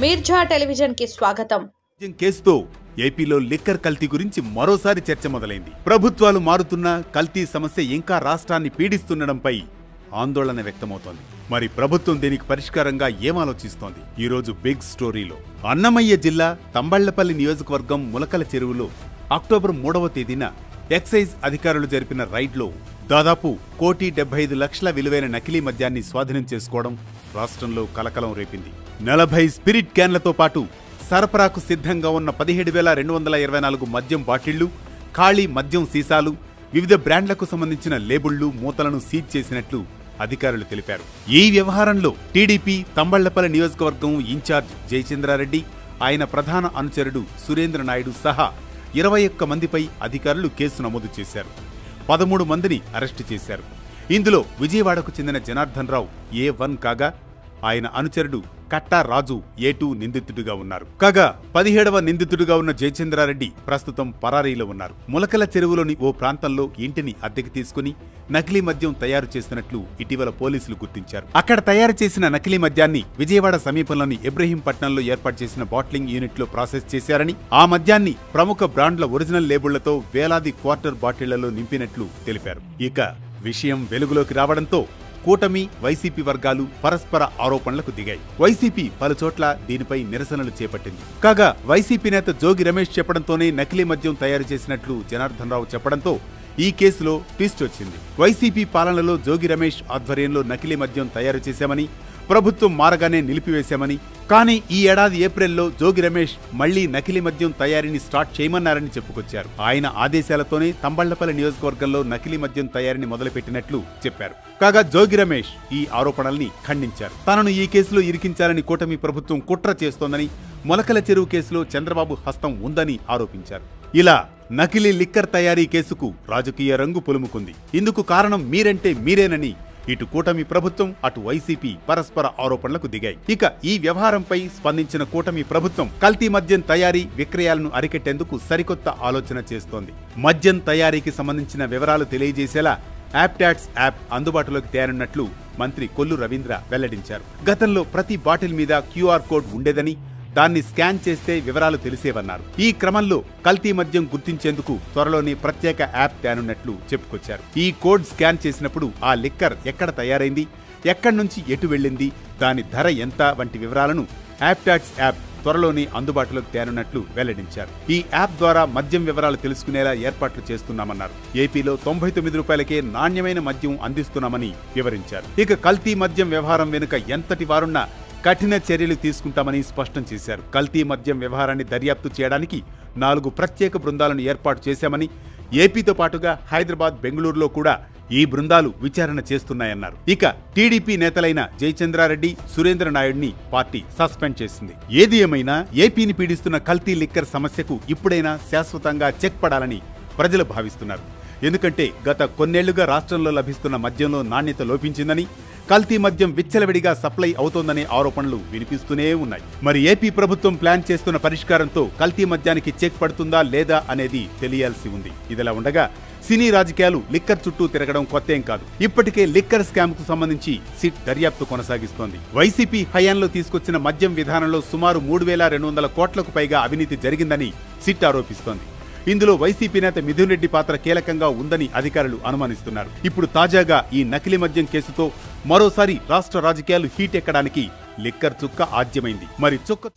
Mirza television కి స్వాగతం. కేసుతో ఏపీలో లిక్కర్ కల్తీ గురించి మరోసారి చర్చ మొదలైంది. ప్రభుత్వాలు మారుతున్నా కల్తీ సమస్య ఇంకా రాష్ట్రాన్ని పీడిస్తుండడంపై ఆందోళన వ్యక్తమవుతోంది. మరి ప్రభుత్వం దీనికి పరిష్కారంగా ఏం ఆలోచిస్తోంది? ఈ రోజు బిగ్ స్టోరీలో అన్నమయ్య జిల్లా తంబళ్లపల్లి నియోజకవర్గం ములకల చెరువులో అక్టోబర్ 3వ తేదీన ఎక్సైజ్ అధికారులు జరిపిన రైడ్లో దాదాపు 1,75,00,000 విలువైన నకిలీ మద్యాన్ని స్వాధీనం చేసుకోవడం రాష్ట్రంలో కలకలం రేపింది. 40 స్పిరిట్ క్యాన్లతో పాటు సరఫరాకు సిద్ధంగా ఉన్న 17,224 మద్యం బాటిళ్లు, ఖాళీ మద్యం సీసాలు, వివిధ బ్రాండ్లకు సంబంధించిన లేబుళ్లు, మూతలను సీజ్ చేసినట్లు అధికారులు తెలిపారు. ఈ వ్యవహారంలో టీడీపీ తంబళ్లపల్లి నియోజకవర్గం ఇన్ఛార్జ్ జయచంద్రారెడ్డి, ఆయన ప్రధాన అనుచరుడు సురేంద్ర నాయుడు సహా 21 మందిపై అధికారులు కేసు నమోదు చేశారు. 13 మందిని అరెస్టు చేశారు. ఇందులో విజయవాడకు చెందిన జనార్దన్ రావు A1 కాగా, ఆయన అనుచరుడు కట్టా రాజు A2 నిందితుడిగా ఉన్నారు. కాగా 17వ నిందితుడిగా ఉన్న జయచంద్రారెడ్డి ప్రస్తుతం పరారీలో ఉన్నారు. ములకల చెరువులోని ఓ ప్రాంతంలో ఇంటిని అద్దెకి తీసుకుని నకిలీ మద్యం తయారు చేస్తున్నట్లు ఇటీవల పోలీసులు గుర్తించారు. అక్కడ తయారు చేసిన నకిలీ మద్యాన్ని విజయవాడ సమీపంలోని ఇబ్రహీంపట్నంలో ఏర్పాటు చేసిన బాట్లింగ్ యూనిట్ లో ప్రాసెస్ చేశారని, ఆ మద్యాన్ని ప్రముఖ బ్రాండ్ల ఒరిజినల్ లేబుళ్లతో వేలాది క్వార్టర్ బాటిళ్లలో నింపినట్లు తెలిపారు. ఇక విషయం వెలుగులోకి రావడంతో కూటమి, వైసీపీ వర్గాలు పరస్పర ఆరోపణలకు దిగాయి. వైసీపీ పలుచోట్ల దీనిపై నిరసనలు చేపట్టింది. కాగా వైసీపీ నేత జోగి రమేష్ చెప్పడంతోనే నకిలీ మద్యం తయారు చేసినట్లు జనార్దన్ రావు చెప్పడంతో ఈ కేసులో ట్విస్ట్ వచ్చింది. వైసీపీ పాలనలో జోగి రమేష్ ఆధ్వర్యంలో నకిలీ మద్యం తయారు చేశామని, ప్రభుత్వం మారగానే నిలిపివేశామని, కానీ ఈ ఏడాది ఏప్రిల్లో జోగి రమేష్ మళ్లీ నకిలీ మద్యం తయారీని స్టార్ట్ చేయమన్నారని చెప్పుకొచ్చారు. ఆయన ఆదేశాలతోనే తంబళ్లపల్లి నియోజకవర్గంలో నకిలీ మద్యం తయారీని మొదలుపెట్టినట్లు చెప్పారు. కాగా జోగి రమేష్ ఈ ఆరోపణల్ని ఖండించారు. తనను ఈ కేసులో ఇరికించాలని కూటమి ప్రభుత్వం కుట్ర చేస్తోందని, మొలకల చెరువు కేసులో చంద్రబాబు హస్తం ఉందని ఆరోపించారు. ఇలా నకిలీ లిక్కర్ తయారీ కేసుకు రాజకీయ రంగు పులుముకుంది. ఇందుకు కారణం మీరంటే మీరేనని ఇటు కూటమి ప్రభుత్వం, అటు వైసీపీ పరస్పర ఆరోపణలకు దిగాయి. ఇక ఈ వ్యవహారంపై స్పందించిన కూటమి ప్రభుత్వం కల్తీ మద్యం తయారీ, విక్రయాలను అరికెట్టేందుకు సరికొత్త ఆలోచన చేస్తోంది. మద్యం తయారీకి సంబంధించిన వివరాలు తెలియజేసేలా యాప్టాట్స్ యాప్ అందుబాటులోకి తేనున్నట్లు మంత్రి కొల్లు రవీంద్ర వెల్లడించారు. గతంలో ప్రతి బాటిల్ మీద QR కోడ్ ఉండేదని, దాన్ని స్కాన్ చేస్తే వివరాలు తెలిసేవన్నారు. ఈ క్రమంలో కల్తీ మద్యం గుర్తించేందుకు త్వరలోనే ప్రత్యేక యాప్ తేనున్నట్లు చెప్పుకొచ్చారు. ఈ కోడ్ స్కాన్ చేసినప్పుడు ఆ లిక్కర్ ఎక్కడ తయారైంది, ఎక్కడి నుంచి ఎటు వెళ్ళింది, దాని ధర ఎంత వంటి వివరాలను యాప్టాట్స్ యాప్ త్వరలోనే అందుబాటులోకి తేనున్నట్లు వెల్లడించారు. ఈ యాప్ ద్వారా మద్యం వివరాలు తెలుసుకునేలా ఏర్పాట్లు చేస్తున్నామన్నారు. ఏపీలో 99 రూపాయలకే నాణ్యమైన మద్యం అందిస్తున్నామని వివరించారు. ఇక కల్తీ మద్యం వ్యవహారం వెనుక ఎంతటి వారున్నా కఠిన చర్యలు తీసుకుంటామని స్పష్టం చేశారు. కల్తీ మద్యం వ్యవహారాన్ని దర్యాప్తు చేయడానికి 4 ప్రత్యేక బృందాలను ఏర్పాటు చేశామని, ఏపీతో పాటుగా హైదరాబాద్, బెంగళూరులో కూడా ఈ బృందాలు విచారణ చేస్తున్నాయన్నారు. ఇక టీడీపీ నేతలైన జయచంద్రారెడ్డి, సురేంద్ర నాయుడిని పార్టీ సస్పెండ్ చేసింది. ఏది ఏమైనా ఏపీని పీడిస్తున్న కల్తీ లిక్కర్ సమస్యకు ఇప్పుడైనా శాశ్వతంగా చెక్ పడాలని ప్రజలు భావిస్తున్నారు. ఎందుకంటే గత కొన్నేళ్లుగా రాష్ట్రంలో లభిస్తున్న మద్యంలో నాణ్యత లోపించిందని, కల్తీ మద్యం విచ్చలవిడిగా సప్లై అవుతోందనే ఆరోపణలు వినిపిస్తూనే ఉన్నాయి. మరి ఏపీ ప్రభుత్వం ప్లాన్ చేస్తున్న పరిష్కారంతో కల్తీ మద్యానికి చెక్ పడుతుందా లేదా అనేది తెలియాల్సి ఉంది. ఇదిలా ఉండగా సినీ రాజకీయాలు లిక్కర్ చుట్టూ తిరగడం కొత్తేం కాదు. ఇప్పటికే లిక్కర్ స్కామ్ కు సంబంధించి సిట్ దర్యాప్తు కొనసాగిస్తోంది. వైసీపీ హయాంలో తీసుకొచ్చిన మద్యం విధానంలో సుమారు 3,200 కోట్లకు పైగా అవినీతి జరిగిందని సిట్ ఆరోపిస్తోంది. ఇందులో వైసీపీ నేత మిథున్ రెడ్డి పాత్ర కీలకంగా ఉందని అధికారులు అనుమానిస్తున్నారు. ఇప్పుడు తాజాగా ఈ నకిలీ మద్యం కేసుతో మరోసారి రాష్ట్ర రాజకీయాలు హీట్ ఎక్కడానికి లిక్కర్ చుక్క ఆద్యమైంది. మరి చుక్క